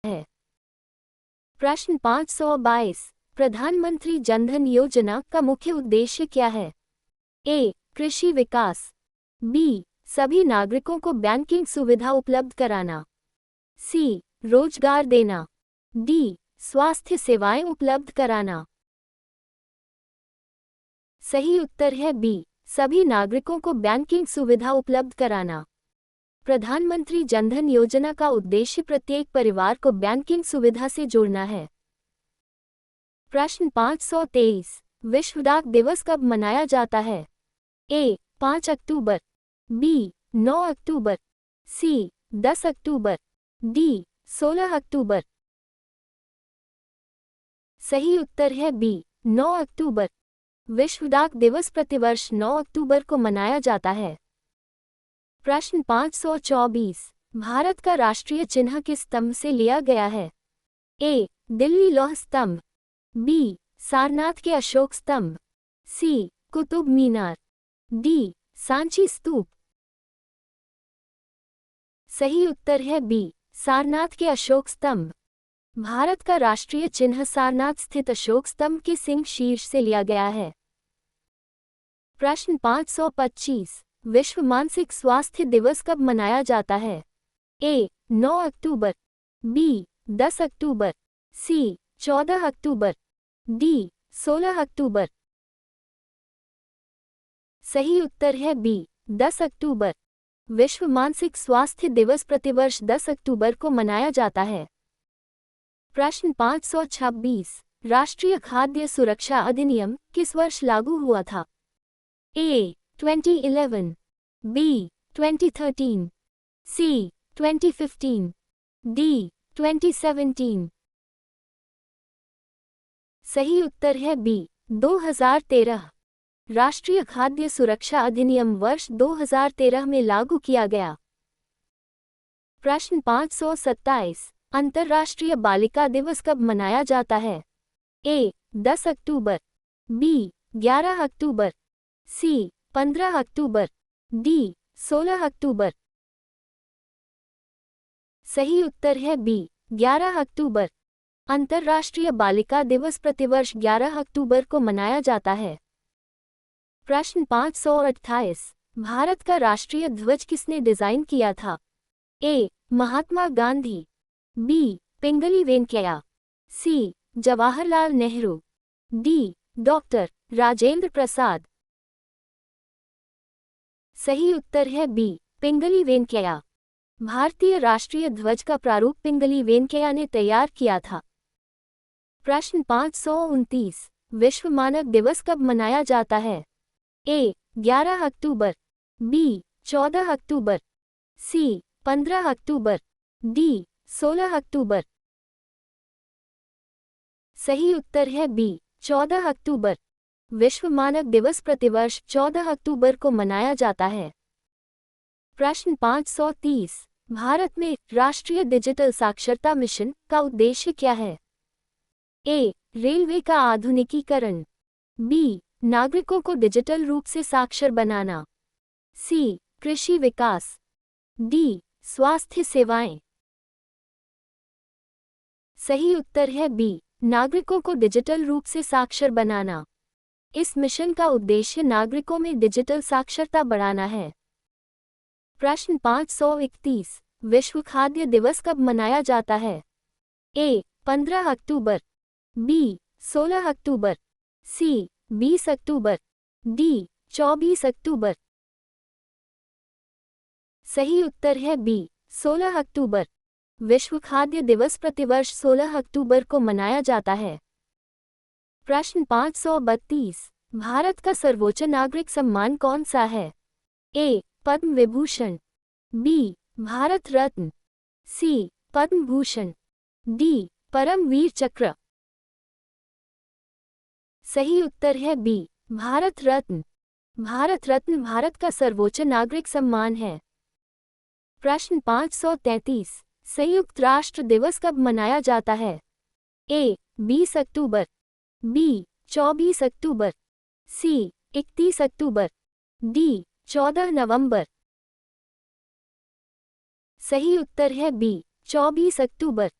है। प्रश्न 522, प्रधानमंत्री जनधन योजना का मुख्य उद्देश्य क्या है? ए. कृषि विकास, बी. सभी नागरिकों को बैंकिंग सुविधा उपलब्ध कराना, सी. रोजगार देना, डी. स्वास्थ्य सेवाएं उपलब्ध कराना। सही उत्तर है बी. सभी नागरिकों को बैंकिंग सुविधा उपलब्ध कराना। प्रधानमंत्री जनधन योजना का उद्देश्य प्रत्येक परिवार को बैंकिंग सुविधा से जोड़ना है। प्रश्न 523, विश्व डाक दिवस कब मनाया जाता है? ए. 5 अक्टूबर, बी. 9 अक्टूबर, सी. 10 अक्टूबर, डी. 16 अक्टूबर। सही उत्तर है बी. 9 अक्टूबर। विश्व डाक दिवस प्रतिवर्ष 9 अक्टूबर को मनाया जाता है। प्रश्न 524, भारत का राष्ट्रीय चिन्ह किस स्तंभ से लिया गया है? ए. दिल्ली लौह स्तंभ, बी. सारनाथ के अशोक स्तंभ, सी. कुतुब मीनार, डी. सांची स्तूप। सही उत्तर है बी. सारनाथ के अशोक स्तंभ। भारत का राष्ट्रीय चिन्ह सारनाथ स्थित अशोक स्तंभ के सिंह शीर्ष से लिया गया है। प्रश्न 525, विश्व मानसिक स्वास्थ्य दिवस कब मनाया जाता है? ए. 9 अक्टूबर, बी. 10 अक्टूबर, सी. 14 अक्टूबर, डी. 16 अक्टूबर। सही उत्तर है बी. 10 अक्टूबर। विश्व मानसिक स्वास्थ्य दिवस प्रतिवर्ष 10 अक्टूबर को मनाया जाता है। प्रश्न 526, राष्ट्रीय खाद्य सुरक्षा अधिनियम किस वर्ष लागू हुआ था? ए. 2011, बी. 2013, सी. 2015, डी. 2017। सही उत्तर है बी. 2013। राष्ट्रीय खाद्य सुरक्षा अधिनियम वर्ष 2013 में लागू किया गया। प्रश्न 527, अंतर्राष्ट्रीय बालिका दिवस कब मनाया जाता है? ए. 10 अक्टूबर, बी. 11 अक्टूबर, सी. 15 अक्टूबर, डी. 16 अक्टूबर। सही उत्तर है बी. 11 अक्टूबर। अंतर्राष्ट्रीय बालिका दिवस प्रतिवर्ष 11 अक्टूबर को मनाया जाता है। प्रश्न 528, भारत का राष्ट्रीय ध्वज किसने डिजाइन किया था? ए. महात्मा गांधी, बी. पिंगली वेंकैया, सी. जवाहरलाल नेहरू, डी. डॉक्टर राजेंद्र प्रसाद। सही उत्तर है बी. पिंगली वेंकैया। भारतीय राष्ट्रीय ध्वज का प्रारूप पिंगली वेंकैया ने तैयार किया था। प्रश्न 529, विश्व मानक दिवस कब मनाया जाता है? ए. 11 अक्टूबर, बी. 14 अक्टूबर, सी. 15 अक्टूबर, डी. 16 अक्टूबर। सही उत्तर है बी. 14 अक्टूबर। विश्व मानक दिवस प्रतिवर्ष 14 अक्टूबर को मनाया जाता है। प्रश्न 530, भारत में राष्ट्रीय डिजिटल साक्षरता मिशन का उद्देश्य क्या है? ए. रेलवे का आधुनिकीकरण, बी. नागरिकों को डिजिटल रूप से साक्षर बनाना, सी. कृषि विकास, डी. स्वास्थ्य सेवाएं। सही उत्तर है बी. नागरिकों को डिजिटल रूप से साक्षर बनाना। इस मिशन का उद्देश्य नागरिकों में डिजिटल साक्षरता बढ़ाना है। प्रश्न 531, विश्व खाद्य दिवस कब मनाया जाता है? ए. 15 अक्टूबर, बी. 16 अक्टूबर, सी. 20 अक्टूबर, डी. 24 अक्टूबर। सही उत्तर है बी. 16 अक्टूबर। विश्व खाद्य दिवस प्रतिवर्ष 16 अक्टूबर को मनाया जाता है। प्रश्न 532, भारत का सर्वोच्च नागरिक सम्मान कौन सा है? ए. पद्म विभूषण, बी. भारत रत्न, सी. पद्म भूषण, डी. परमवीर चक्र। सही उत्तर है बी. भारत रत्न। भारत रत्न भारत का सर्वोच्च नागरिक सम्मान है। प्रश्न 533, संयुक्त राष्ट्र दिवस कब मनाया जाता है? ए. 20 अक्टूबर, बी. 24 अक्टूबर, सी. 31 अक्टूबर, डी. 14 नवंबर। सही उत्तर है बी. 24 अक्टूबर।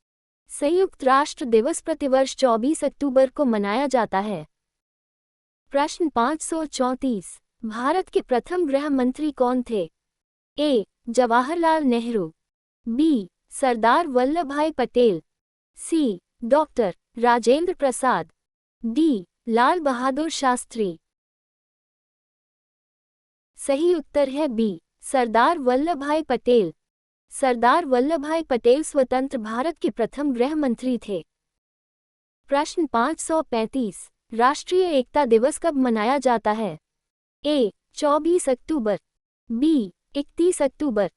संयुक्त राष्ट्र दिवस प्रतिवर्ष 24 अक्टूबर को मनाया जाता है। प्रश्न 534। भारत के प्रथम गृह मंत्री कौन थे? ए. जवाहरलाल नेहरू, बी. सरदार वल्लभभाई पटेल, सी. Doctor Rajendra Prasad, D. लाल बहादुर शास्त्री। सही उत्तर है बी. सरदार वल्लभभाई पटेल। सरदार वल्लभभाई पटेल स्वतंत्र भारत के प्रथम गृह मंत्री थे। प्रश्न 535। राष्ट्रीय एकता दिवस कब मनाया जाता है? ए. 24 अक्टूबर, बी. 31 अक्टूबर,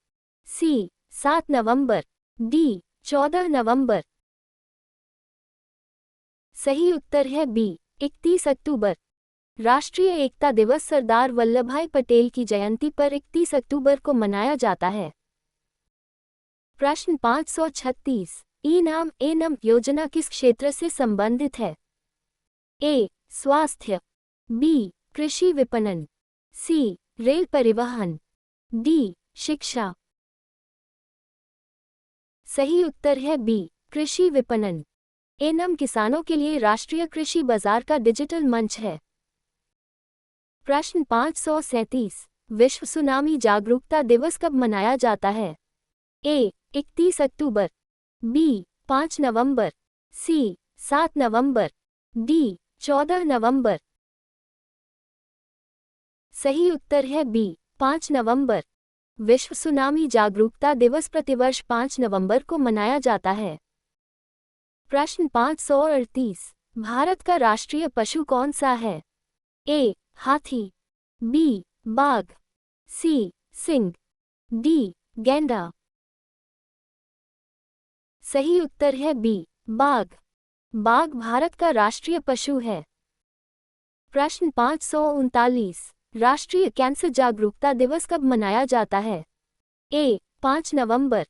सी. 7 नवंबर, डी. 14 नवंबर। सही उत्तर है बी. 31 अक्टूबर। राष्ट्रीय एकता दिवस सरदार वल्लभभाई पटेल की जयंती पर 31 अक्टूबर को मनाया जाता है। प्रश्न 536। ई-नाम ए-नाम योजना किस क्षेत्र से संबंधित है? ए. स्वास्थ्य, बी. कृषि विपणन, सी. रेल परिवहन, डी. शिक्षा। सही उत्तर है बी. कृषि विपणन। ए-नाम किसानों के लिए राष्ट्रीय कृषि बाजार का डिजिटल मंच है। प्रश्न 537। विश्व सुनामी जागरूकता दिवस कब मनाया जाता है? ए. 31 अक्टूबर, बी. 5 नवंबर, सी. 7 नवंबर, डी. 14 नवंबर। सही उत्तर है बी. 5 नवंबर। विश्व सुनामी जागरूकता दिवस प्रतिवर्ष 5 नवंबर को मनाया जाता है। प्रश्न 538। भारत का राष्ट्रीय पशु कौन सा है? ए. हाथी, बी. बाघ, सी. सिंह, डी. गैंडा। सही उत्तर है बी. बाघ। बाघ भारत का राष्ट्रीय पशु है। प्रश्न 539। राष्ट्रीय कैंसर जागरूकता दिवस कब मनाया जाता है? ए. 5 नवंबर,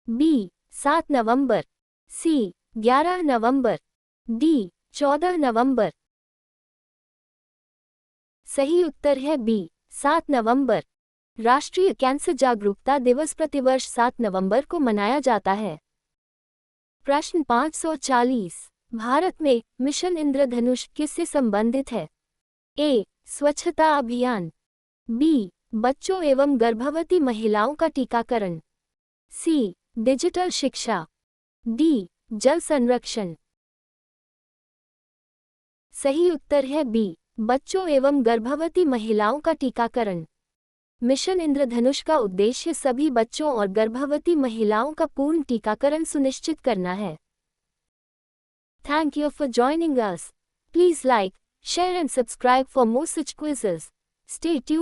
बी. 7 नवंबर, सी. 11 नवंबर, डी. 14 नवंबर। सही उत्तर है बी. 7 नवंबर। राष्ट्रीय कैंसर जागरूकता दिवस प्रतिवर्ष 7 नवंबर को मनाया जाता है। प्रश्न 540। भारत में मिशन इंद्रधनुष किससे संबंधित है? ए. स्वच्छता अभियान, बी. बच्चों एवं गर्भवती महिलाओं का टीकाकरण, सी. डिजिटल शिक्षा, डी. जल संरक्षण। सही उत्तर है बी. बच्चों एवं गर्भवती महिलाओं का टीकाकरण। मिशन इंद्रधनुष का उद्देश्य सभी बच्चों और गर्भवती महिलाओं का पूर्ण टीकाकरण सुनिश्चित करना है। Thank you for joining us. Please like, share and subscribe for more such quizzes. Stay tuned.